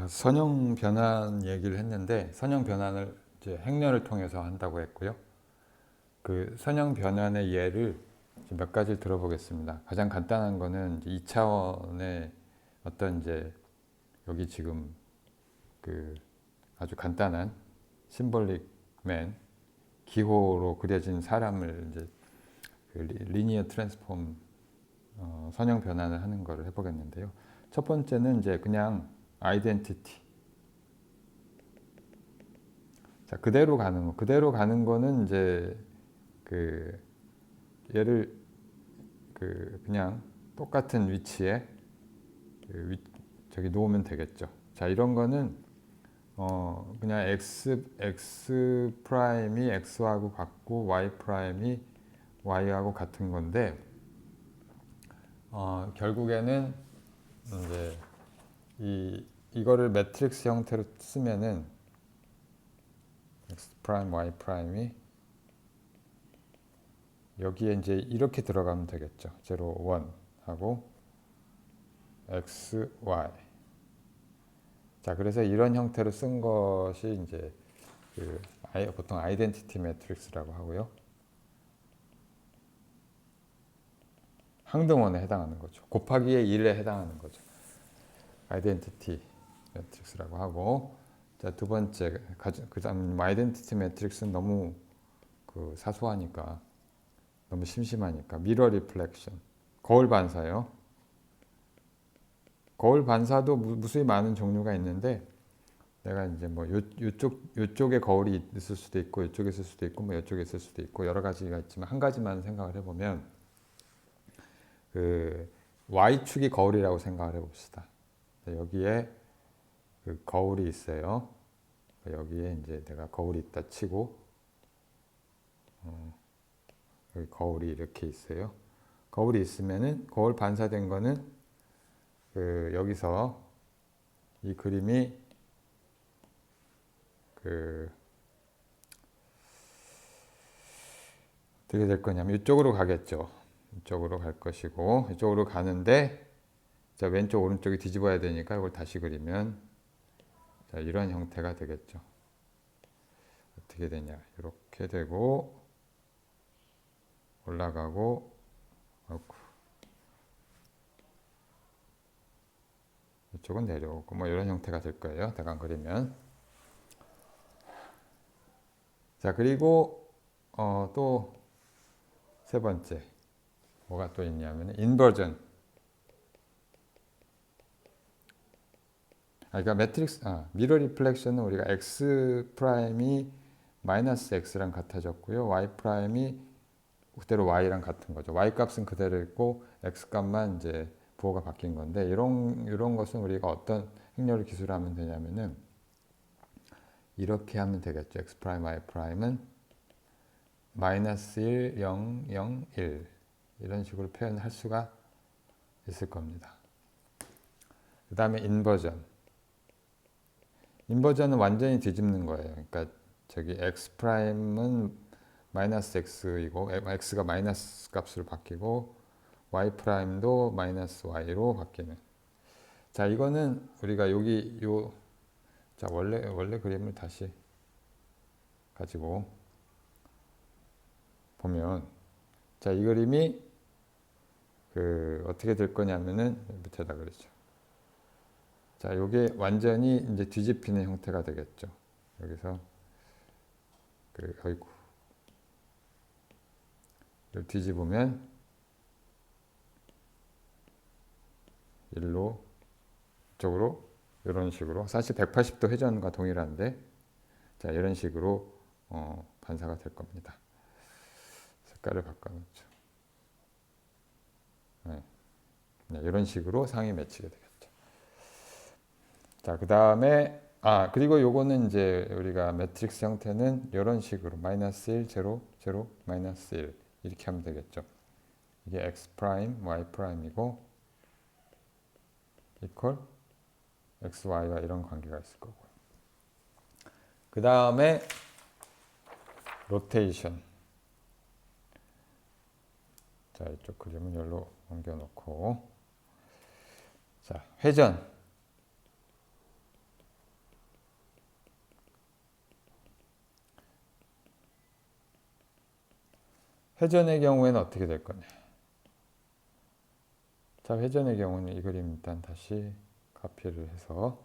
자, 선형 변환 얘기를 했는데 선형 변환을 이제 행렬을 통해서 한다고 했고요. 그 선형 변환의 예를 몇 가지 들어보겠습니다. 가장 간단한 거는 2차원의 어떤 이제 여기 지금 그 아주 간단한 심볼릭맨 기호로 그려진 사람을 이제 그 리니어 트랜스폼 선형 변환을 하는 거를 해보겠는데요. 첫 번째는 이제 그냥 아이덴티티. 자, 그대로 가는 거. 그대로 가는 거는 이제 그 얘를 그냥 똑같은 위치에 저기 놓으면 되겠죠. 자, 이런 거는 그냥 x 프라임이 x하고 같고 y 프라임이 y하고 같은 건데 결국에는 이제 이거를 매트릭스 형태로 쓰면은 x 프라임 y 프라임이 여기에 이제 이렇게 들어가면 되겠죠. 0, 1 하고 x, y. 자, 그래서 이런 형태로 쓴 것이 이제 보통 아이덴티티 매트릭스라고 하고요. 항등원에 해당하는 거죠. 곱하기의 1에 해당하는 거죠. 아이덴티티 매트릭스라고 하고, 자, 두 번째, 그다음 아이덴티티 매트릭스는 너무 사소하니까, 너무 심심하니까 미러 리플렉션, 거울 반사요. 거울 반사도 무수히 많은 종류가 있는데 내가 이제 뭐 요쪽에 거울이 있을 수도 있고 이쪽에 있을 수도 있고 뭐 이쪽에 있을 수도 있고 여러 가지가 있지만 한 가지만 생각을 해보면 그 Y축이 거울이라고 생각을 해봅시다. 여기에 그 거울이 있어요. 여기에 이제 내가 거울이 있다 치고 여기 거울이 이렇게 있어요. 거울이 있으면은 거울 반사된 거는 여기서 이 그림이 어떻게 될 거냐면 이쪽으로 가겠죠. 이쪽으로 갈 것이고 이쪽으로 가는데 자, 왼쪽 오른쪽이 뒤집어야 되니까 이걸 다시 그리면 자, 이런 형태가 되겠죠. 어떻게 되냐? 이렇게 되고 올라가고 이쪽은 내려오고 뭐 이런 형태가 될 거예요. 대강 그리면. 자, 그리고 또 세 번째 뭐가 또 있냐면 인버전. 그러니까 미러 리플렉션은 우리가 x 프라임이 마이너스 x랑 같아졌고요. y 프라임이 그대로 y랑 같은 거죠. y 값은 그대로 있고 x 값만 이제 부호가 바뀐 건데 이런 것은 우리가 어떤 행렬을 기술하면 되냐면은 이렇게 하면 되겠죠. x 프라임 y 프라임은 마이너스 1, 0, 0, 1 이런 식으로 표현할 수가 있을 겁니다. 그 다음에 인버전은 완전히 뒤집는 거예요. 그러니까 저기 x 프라임은 마이너스 x이고 x가 마이너스 값으로 바뀌고 y 프라임도 마이너스 y로 바뀌는. 자, 이거는 우리가 자, 원래 그림을 다시 가지고 보면 자, 이 그림이 어떻게 될 거냐면은 밑에다 그러죠. 자, 요게 완전히 이제 뒤집히는 형태가 되겠죠. 여기서 어이구. 뒤집으면 일로 이쪽으로 이런 식으로 사실 180도 회전과 동일한데 자, 이런 식으로 반사가 될 겁니다. 색깔을 바꿔놓죠. 네. 이런 식으로 상이 맺히게 되겠죠. 자, 그 다음에 그리고 요거는 이제 우리가 매트릭스 형태는 이런 식으로 마이너스 1, 0, 0, 마이너스 1 이렇게 하면 되겠죠. 이게 x 프라임, y 프라임이고 이퀄 x, y가 이런 관계가 있을 거고요. 그 다음에 로테이션. 자, 이쪽 그림은 여기로 옮겨놓고 자, 회전. 회전의 경우에는 어떻게 될 거냐? 자, 회전의 경우는 이 그림 일단 다시 카피를 해서,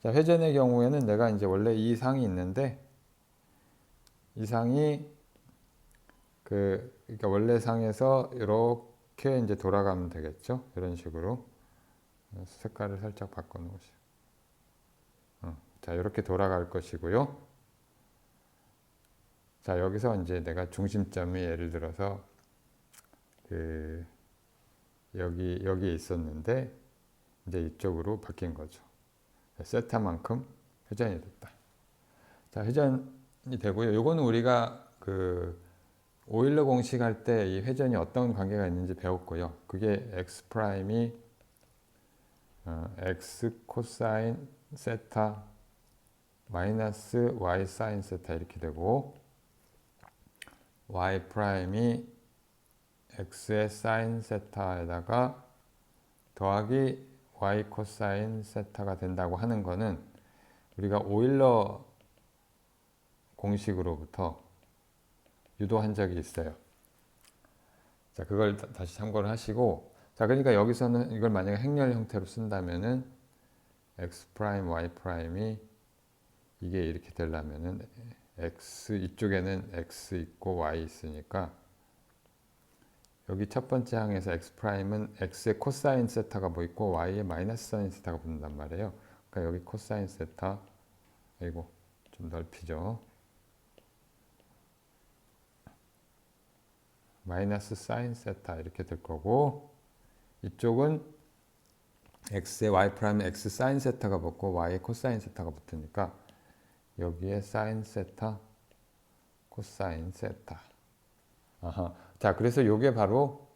자, 회전의 경우에는 내가 이제 원래 이 상이 있는데, 이 상이 그러니까 원래 상에서 이렇게 이제 돌아가면 되겠죠? 이런 식으로 색깔을 살짝 바꿔 놓으시고, 자, 이렇게 돌아갈 것이고요. 자, 여기서 이제 내가 중심점이 예를 들어서 그 여기에 있었는데 이제 이쪽으로 바뀐 거죠. 세타만큼 회전이 됐다. 자, 회전이 되고요. 요거는 우리가 그 오일러 공식 할 때 이 회전이 어떤 관계가 있는지 배웠고요. 그게 x 프라임이 x 코사인 세타 마이너스 y 사인 세타 이렇게 되고, y 프라임이 x의 사인 세타에다가 더하기 y 코사인 세타가 된다고 하는 거는 우리가 오일러 공식으로부터 유도한 적이 있어요. 자, 그걸 다시 참고를 하시고, 자, 그러니까 여기서는 이걸 만약에 행렬 형태로 쓴다면은 x 프라임 y 프라임이 이게 이렇게 되려면은 x 이쪽에는 x 있고 y 있으니까 여기 첫 번째 항에서 x 프라임은 x의 코사인 세타가 뭐 있고 y의 마이너스 사인 세타가 붙는단 말이에요. 그러니까 여기 코사인 세타, 아이고 좀 넓히죠. 마이너스 사인 세타 이렇게 될 거고, 이쪽은 x의 y 프라임 x 사인 세타가 붙고 y의 코사인 세타가 붙으니까 여기에 사인 세타, 코사인 세타. 아하. 자, 그래서 이게 바로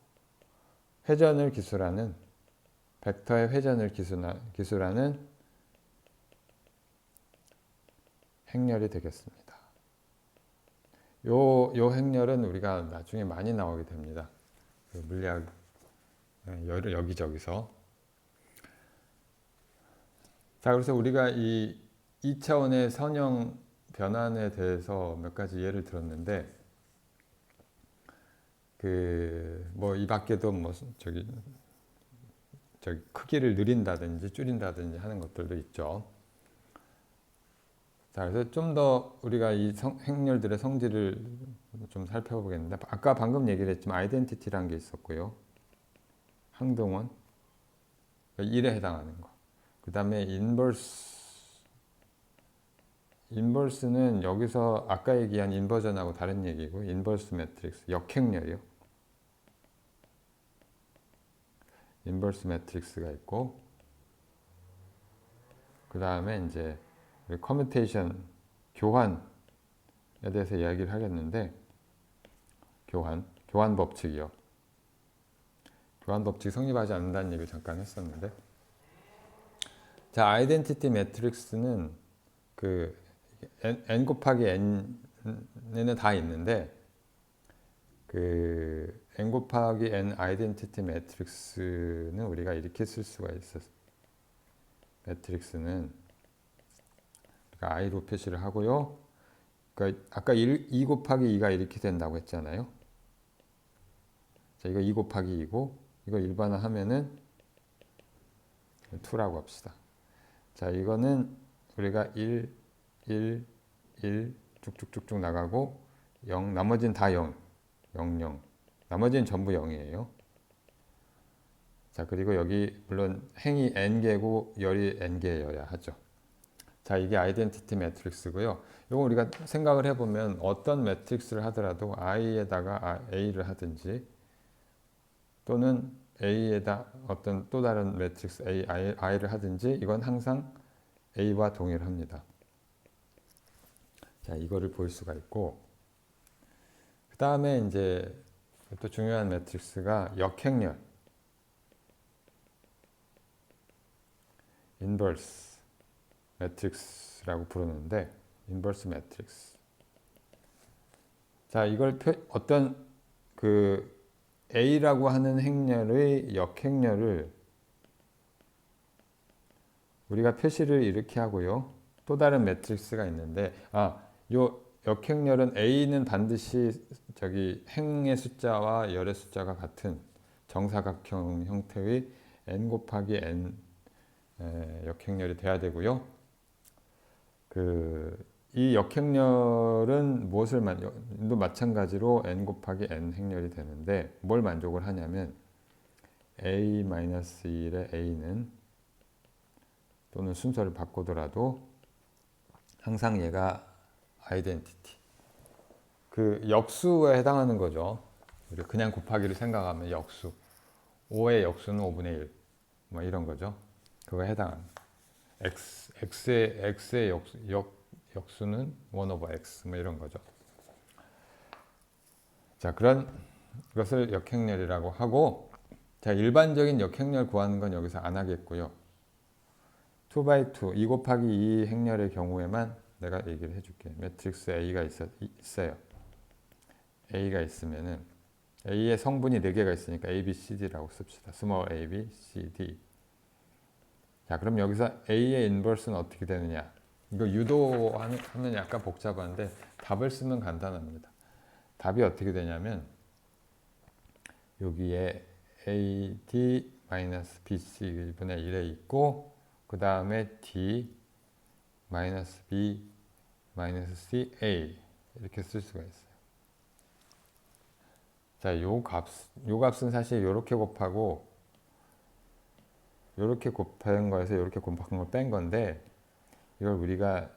회전을 기술하는, 벡터의 회전을 기술하는 행렬이 되겠습니다. 요 행렬은 우리가 나중에 많이 나오게 됩니다. 물리학 여기저기서. 자, 그래서 우리가 이 2차원의 선형 변환에 대해서 몇 가지 예를 들었는데, 뭐 이 밖에도 뭐 저기 크기를 늘린다든지 줄인다든지 하는 것들도 있죠. 자, 그래서 좀 더 우리가 이 행렬들의 성질을 좀 살펴보겠는데, 아까 방금 얘기를 했지만 아이덴티티라는 게 있었고요. 항등원, 1에 해당하는 거. 그 다음에 인버스는 여기서 아까 얘기한 인버전하고 다른 얘기고, 인버스 매트릭스, 역행렬이요. 인버스 매트릭스가 있고, 그 다음에 이제 커뮤테이션, 교환에 대해서 이야기를 하겠는데, 교환 법칙이요. 교환 법칙이 성립하지 않는다는 얘기를 잠깐 했었는데, 자, 아이덴티티 매트릭스는 그 n 곱하기 n에는 다 있는데, 그 n 곱하기 n 아이덴티티 매트릭스는 우리가 이렇게 쓸 수가 있어요. 매트릭스는 그러니까 i로 표시를 하고요. 그러니까 아까 2 곱하기 2가 이렇게 된다고 했잖아요. 자, 이거 2 곱하기 2고 이거 일반화하면은 2라고 합시다. 자, 이거는 우리가 1, 1, 1 쭉쭉쭉쭉 나가고 0, 나머지는 다 0, 0, 0. 나머지는 전부 0이에요. 자, 그리고 여기 물론 행이 n개고 열이 n개여야 하죠. 자, 이게 아이덴티티 매트릭스고요. 이거 우리가 생각을 해보면 어떤 매트릭스를 하더라도 i에다가 a를 하든지 또는 a에다 어떤 또 다른 매트릭스 i를 하든지 이건 항상 a와 동일합니다. 자, 이거를 볼 수가 있고, 그 다음에 이제 또 중요한 매트릭스가 역행렬, 인버스 매트릭스라고 부르는데, 인버스 매트릭스. 자, 이걸 어떤 그 A라고 하는 행렬의 역행렬을 우리가 표시를 이렇게 하고요. 또 다른 매트릭스가 있는데, 요 역행렬은 A는 반드시 저기 행의 숫자와 열의 숫자가 같은 정사각형 형태의 n 곱하기 n 역행렬이 돼야 되고요. 이 역행렬은 도 마찬가지로 n 곱하기 n 행렬이 되는데 뭘 만족을 하냐면 a-1의 a는 또는 순서를 바꾸더라도 항상 얘가 아이덴티티 역수에 해당하는 거죠. 우리 그냥 곱하기를 생각하면 역수 5의 역수는 5분의 1 뭐 이런 거죠. 그거에 해당합니다. x의 역수는 1 over x 뭐 이런 거죠. 자, 그런 것을 역행렬이라고 하고, 자, 일반적인 역행렬 구하는 건 여기서 안 하겠고요. 2x2 2 곱하기 2 행렬의 경우에만 내가 얘기를 해줄게. 매트릭스 A가 있어요. A가 있으면은 A의 성분이 4개가 있으니까 A, B, C, D라고 씁시다. small a, B, C, D. 자, 그럼 여기서 A의 인버스는 어떻게 되느냐? 이거 유도하면 약간 복잡한데 답을 쓰면 간단합니다. 답이 어떻게 되냐면 여기에 AD-BC 1분의 1에 있고 그 다음에 D-B-CA 이렇게 쓸 수가 있어요. 자, 요 값은 사실 이렇게 곱하고 이렇게 곱한 거에서 이렇게 곱한 걸 뺀 건데 이걸 우리가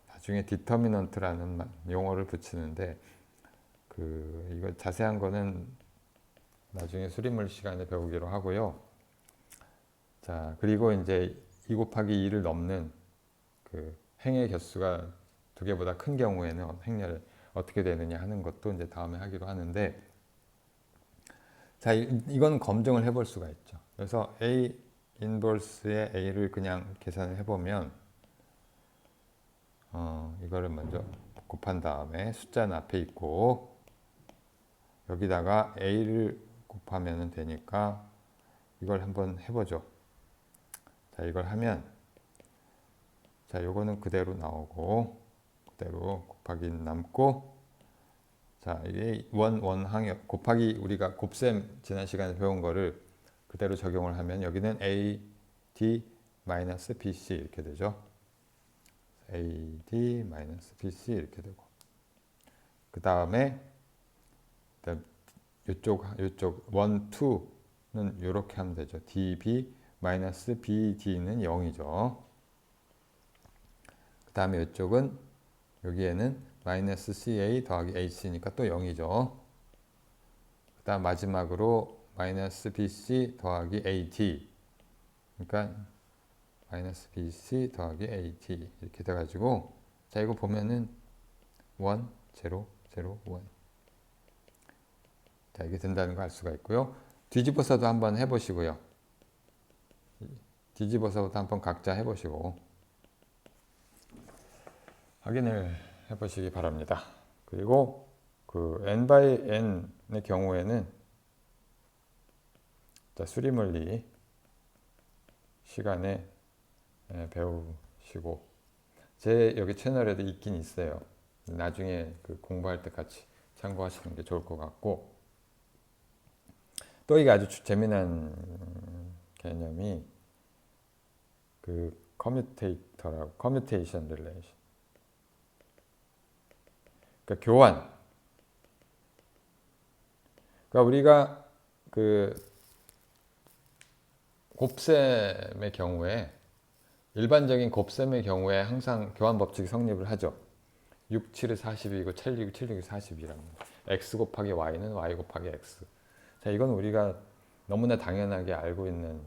나중에 디터미넌트라는 용어를 붙이는데 이거 자세한 거는 나중에 수리물 시간에 배우기로 하고요. 자, 그리고 이제 2 곱하기 2를 넘는 행의 개수가 2개보다 큰 경우에는 행렬이 어떻게 되느냐 하는 것도 이제 다음에 하기로 하는데, 자, 이건 검증을 해볼 수가 있죠. 그래서 A 인버스의 A를 그냥 계산을 해보면 이거를 먼저 곱한 다음에 숫자는 앞에 있고 여기다가 A를 곱하면 되니까 이걸 한번 해보죠. 자, 이걸 하면 자, 요거는 그대로 나오고 그대로 곱하기 남고, 자, 이게 원항 곱하기 우리가 곱셈 지난 시간에 배운 거를 그대로 적용을 하면 여기는 A, D, BC 이렇게 되죠. A, D, BC 이렇게 되고 그 다음에 이쪽 1, 2는 이렇게 하면 되죠. DB BD는 0이죠. 그 다음에 이쪽은 여기에는 CA 더하기 HC니까 또 0이죠. 그 다음 마지막으로 BC 더하기 AD 그러니까 BC 더하기 AD 이렇게 돼가지고, 자, 이거 보면은 1, 0, 0, 1. 자, 이게 된다는 거 알 수가 있고요. 뒤집어서도 한번 해보시고요. 뒤집어서도 한번 각자 해보시고 확인을 해보시기 바랍니다. 그리고 n by n의 경우에는 자, 수리물리 시간에 배우시고 제 여기 채널에도 있긴 있어요. 나중에 공부할 때 같이 참고하시는 게 좋을 것 같고, 또 이게 아주 재미난 개념이 커뮤테이터라고, 커뮤테이션 릴레이션, 그러니까 교환. 그러니까 우리가 곱셈의 경우에 일반적인 곱셈의 경우에 항상 교환 법칙이 성립을 하죠. 6, 7이 40이고 7, 6, 7, 6이 40이랍니다. x 곱하기 y는 y 곱하기 x. 자, 이건 우리가 너무나 당연하게 알고 있는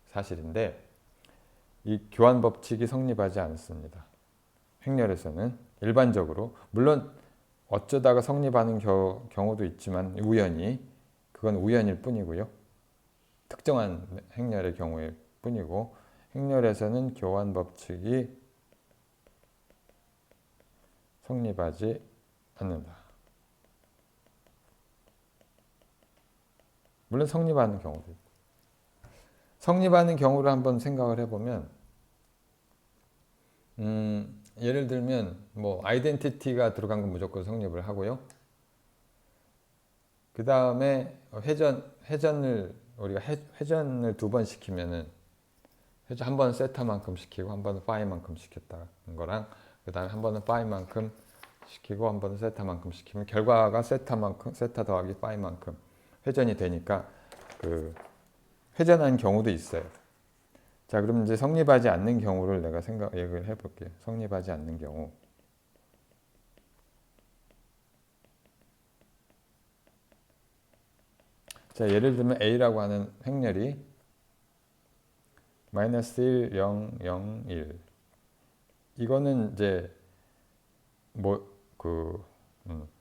사실인데 이 교환 법칙이 성립하지 않습니다. 행렬에서는 일반적으로, 물론 어쩌다가 성립하는 경우도 있지만 그건 우연일 뿐이고요. 특정한 행렬의 경우에 뿐이고, 행렬에서는 교환 법칙이 성립하지 않는다. 물론 성립하는 경우도 있고. 성립하는 경우를 한번 생각을 해보면 예를 들면 뭐 아이덴티티가 들어간 건 무조건 성립을 하고요. 그 다음에 회전을 우리가 회전을 두 번 시키면은 회전 한 번은 세타만큼 시키고 한 번은 파이만큼 시켰다는 거랑 그 다음에 한 번은 파이만큼 시키고 한 번은 세타만큼 시키면 결과가 세타 더하기 파이만큼 회전이 되니까 그 회전한 경우도 있어요. 자, 그럼 이제 성립하지 않는 경우를 내가 얘기를 해볼게요. 성립하지 않는 경우. 자, 예를 들면 A라고 하는 행렬이 마이너스 1, 0, 0, 1. 이거는 이제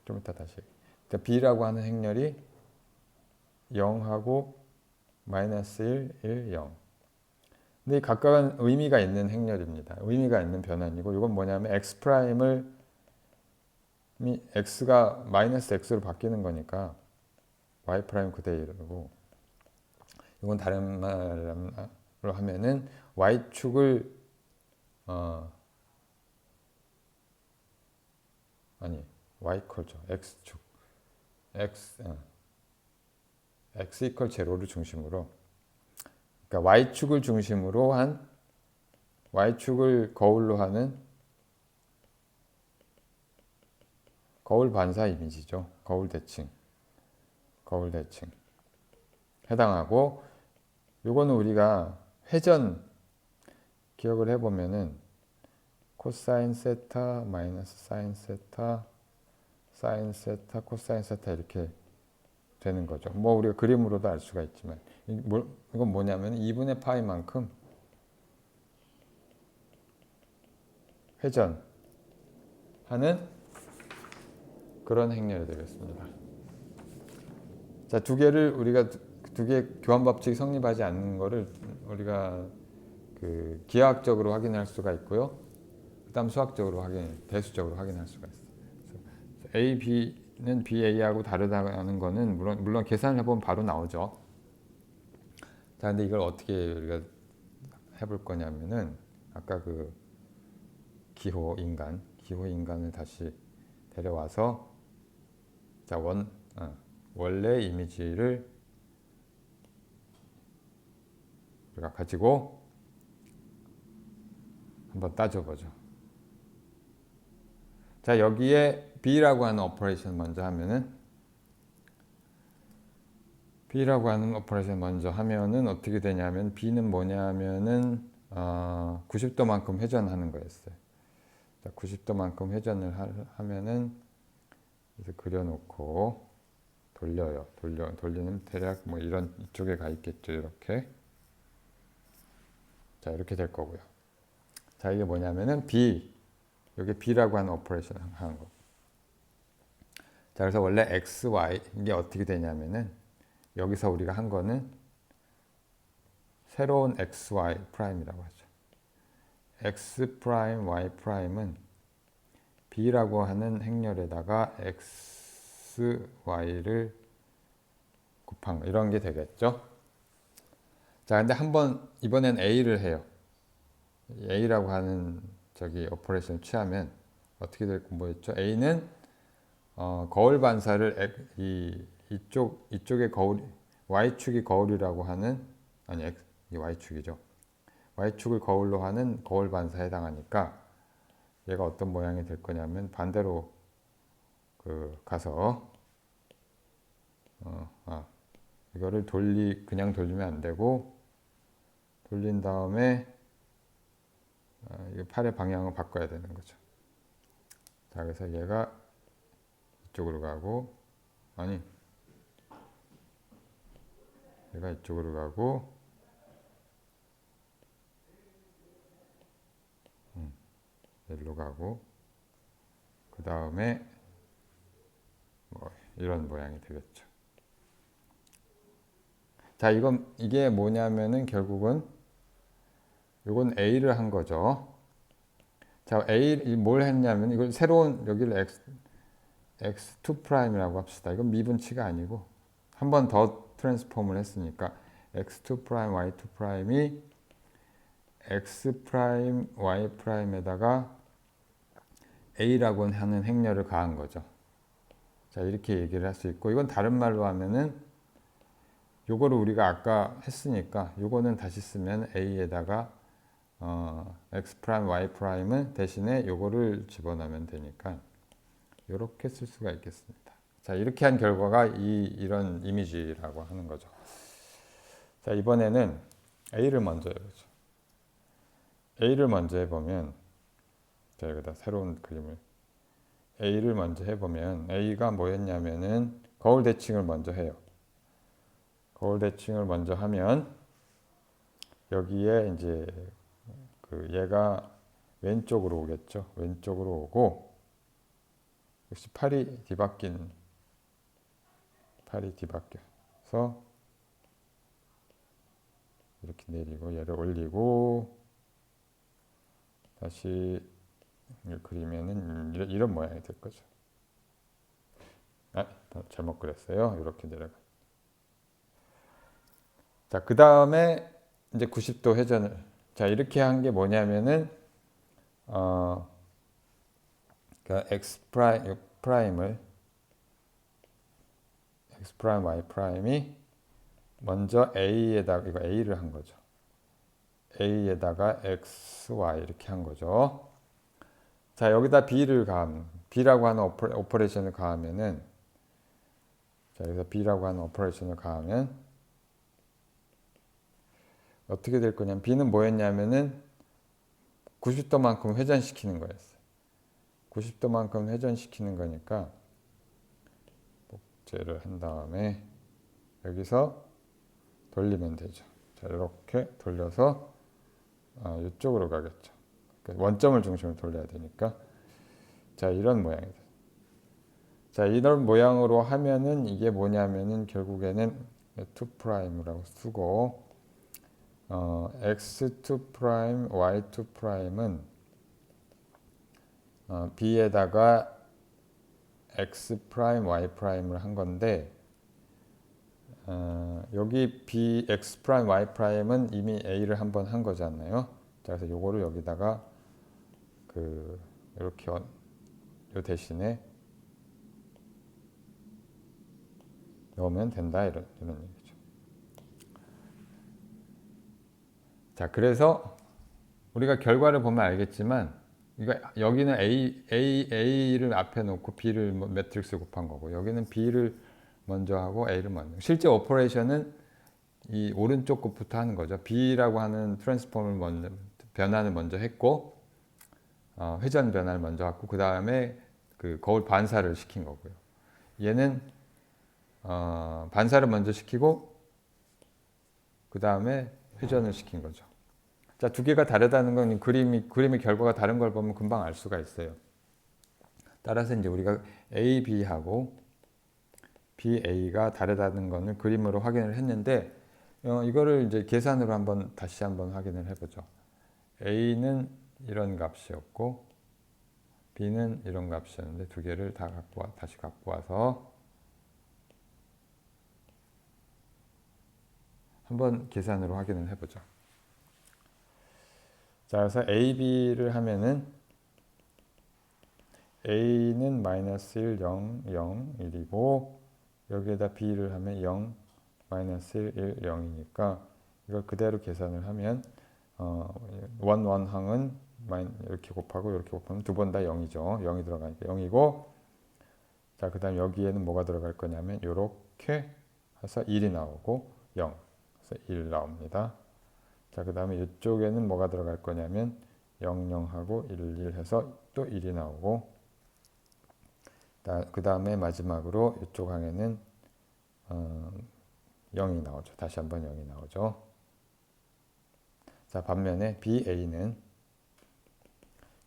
좀 이따 다시. 그러니까 B라고 하는 행렬이 0하고 마이너스 1, 1, 0. 근데 각각은 의미가 있는 행렬입니다. 의미가 있는 변환이고 이건 뭐냐면 x 프라임을 x가 마이너스 x로 바뀌는 거니까 y 프라임 그대로고 이건 다른 말로 하면은 y축을 y컬죠. x축 x 이퀄 제로를 중심으로 그러니까 y축을 중심으로 한 y축을 거울로 하는 거울 반사 이미지죠. 거울 대칭 해당하고 요거는 우리가 회전 기억을 해보면은 코사인 세타 마이너스 사인 세타 코사인 세타 이렇게 되는 거죠. 뭐 우리가 그림으로도 알 수가 있지만 이건 뭐냐면 2분의 파이만큼 회전하는 그런 행렬이 되겠습니다. 자, 두 개 교환 법칙이 성립하지 않는 거를 우리가 그 기하학적으로 확인할 수가 있고요. 그다음 수학적으로 대수적으로 확인할 수가 있어요. A, B는 BA하고 다르다는 거는 물론 계산을 해보면 바로 나오죠. 자, 근데 이걸 어떻게 우리가 해볼 거냐면은 아까 그 기호 인간을 다시 데려와서 자, 원래 이미지를 우리가 가지고 한번 따져보죠. 자, 여기에 B라고 하는 오퍼레이션 먼저 하면은 어떻게 되냐면 B는 뭐냐면은 90도만큼 회전하는 거였어요. 자, 90도만큼 회전을 하면은 그래서 그려놓고 돌리는 대략 뭐 이런 이쪽에 가 있겠죠. 이렇게. 자, 이렇게 될 거고요. 자, 이게 뭐냐면은 여기 B라고 하는 오퍼레이션 하는 거. 자, 그래서 원래 x, y 이게 어떻게 되냐면은 여기서 우리가 한 거는 새로운 x, y 프라임이라고 하죠. x 프라임, y 프라임은 B라고 하는 행렬에다가 x, y를 곱한 거 이런 게 되겠죠. 자, 근데 이번엔 A를 해요. A라고 하는 오퍼레이션을 취하면 어떻게 될 거 뭐였죠? A는 거울 반사를 이쪽의 y축이 거울이라고 하는 이 y축이죠. y축을 거울로 하는 거울 반사에 해당하니까 얘가 어떤 모양이 될 거냐면 반대로 가서 이거를 그냥 돌리면 안 되고 돌린 다음에 이 팔의 방향을 바꿔야 되는 거죠. 자, 그래서 얘가 이쪽으로 가고 얘가 이쪽으로 가고 여기로 가고 그 다음에 뭐 이런 모양이 되겠죠. 자, 이게 뭐냐면은 결국은 이건 A를 한 거죠. 자, 뭘 했냐면 이걸 새로운 여기를 x2'이라고 합시다. 이건 미분치가 아니고 한 번 더 트랜스폼을 했으니까 x2', y2'이 x', y'에다가 A라고 하는 행렬을 가한 거죠. 자, 이렇게 얘기를 할 수 있고, 이건 다른 말로 하면은 요거를 우리가 아까 했으니까 요거는 다시 쓰면 A에다가 X 프라임 Y 프라임은 대신에 요거를 집어넣으면 되니까 이렇게 쓸 수가 있겠습니다. 자, 이렇게 한 결과가 이런 이미지라고 하는 거죠. 자, 이번에는 A를 먼저 해보죠. A를 먼저 해보면, 자, 여기다 새로운 그림을 A를 먼저 해보면 A가 뭐였냐면은 거울 대칭을 먼저 해요. 거울 대칭을 먼저 하면 여기에 이제 그 얘가 왼쪽으로 오겠죠. 왼쪽으로 오고, 역시 팔이 뒤바뀌어서 이렇게 내리고 얘를 올리고 다시 그리면은 이런 모양이 될 거죠. 아, 잘못 그렸어요. 이렇게 내려가. 자, 그 다음에 이제 90도 회전을. 자, 이렇게 한 게 뭐냐면은 그러니까 X 프라임을 X 프라임 Y 프라임이 먼저 A에다가 이거 A를 한 거죠. A에다가 X, Y 이렇게 한 거죠. 자, 여기다 B라고 하는 오퍼레이션을 가하면은, 자, 여기서 B라고 하는 오퍼레이션을 가하면 어떻게 될 거냐면, B는 뭐였냐면은 90도만큼 회전시키는 거였어요. 90도만큼 회전시키는 거니까 복제를 한 다음에 여기서 돌리면 되죠. 자, 이렇게 돌려서 이쪽으로 가겠죠. 원점을 중심으로 돌려야 되니까. 자, 이런 모양이 돼요. 자, 이런 모양으로 하면은 이게 뭐냐면은 결국에는 2'이라고 쓰고 x2', y2'은 b에다가 x', y''을 한 건데 여기 b, x', y''은 이미 a를 한번 한 거잖아요. 자, 그래서 요거를 여기다가 이렇게 요 대신에 넣으면 된다 이런 얘기죠. 자, 그래서 우리가 결과를 보면 알겠지만 여기는 A를 앞에 놓고 B를 매트릭스 곱한 거고, 여기는 B를 먼저 하고 A를 먼저. 실제 오퍼레이션은 이 오른쪽 것부터 하는 거죠. B라고 하는 트랜스폼을 변환을 먼저 했고, 회전 변환을 먼저 했고, 그 다음에 그 거울 반사를 시킨 거고요. 얘는 반사를 먼저 시키고 그 다음에 회전을 시킨 거죠. 자, 두 개가 다르다는 건 그림의 결과가 다른 걸 보면 금방 알 수가 있어요. 따라서 이제 우리가 A, B하고 B, A가 다르다는 것을 그림으로 확인을 했는데 이거를 이제 계산으로 다시 한번 확인을 해보죠. A는 이런 값이었고 B는 이런 값이었는데 두 개를 다시 갖고 와서 한번 계산으로 확인을 해보죠. 자, 그래서 A, B를 하면은 A는 마이너스 1, 0, 0, 1이고 여기에다 B를 하면 0, 마이너스 1, 1, 0이니까 이걸 그대로 계산을 하면 원항은 이렇게 곱하고 이렇게 곱하면 두 번 다 0이죠. 0이 들어가니까 0이고, 자, 그 다음 여기에는 뭐가 들어갈 거냐면 이렇게 해서 1이 나오고 0, 그래서 1 나옵니다. 자, 그 다음에 이쪽에는 뭐가 들어갈 거냐면 0, 0하고 1, 1 해서 또 1이 나오고, 그 다음에 마지막으로 이쪽 항에는 0이 나오죠. 다시 한번 0이 나오죠. 자, 반면에 BA는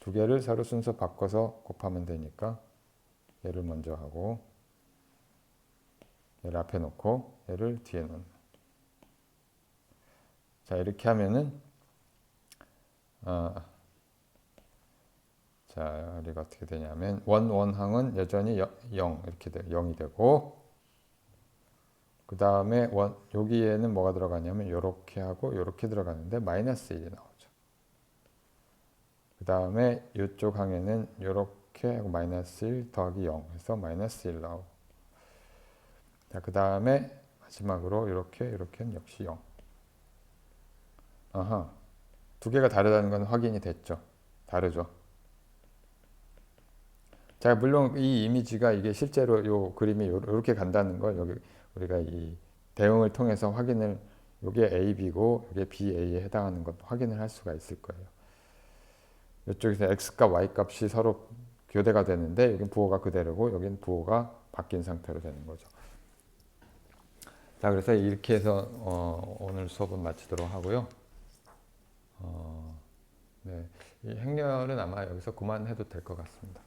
두 개를 서로 순서 바꿔서 곱하면 되니까 얘를 먼저 하고 얘를 앞에 놓고 얘를 뒤에 놓는. 자, 이렇게 하면은 자, 우리가 어떻게 되냐면 원항은 여전히 0 이렇게 0이 되고, 그 다음에 여기에는 뭐가 들어가냐면 이렇게 하고 이렇게 들어가는데 마이너스 1이 나오죠. 그 다음에 이쪽 항에는 이렇게 이렇게 하고 마이너스 1 더하기 0 해서 마이너스 1 나오고, 자, 그 다음에 마지막으로 이렇게는 역시 0. 아하, 두 개가 다르다는 건 확인이 됐죠. 다르죠. 자, 물론 이 이미지가 이게 실제로 요 그림이 이렇게 간다는 걸 여기 우리가 이 대응을 통해서 확인을, 요게 AB고 요게 BA에 해당하는 것 확인을 할 수가 있을 거예요. 이쪽에서 X값, Y값이 서로 교대가 되는데 여긴 부호가 그대로고 여긴 부호가 바뀐 상태로 되는 거죠. 자, 그래서 이렇게 해서 오늘 수업은 마치도록 하고요. 네, 이 행렬은 아마 여기서 그만해도 될 것 같습니다.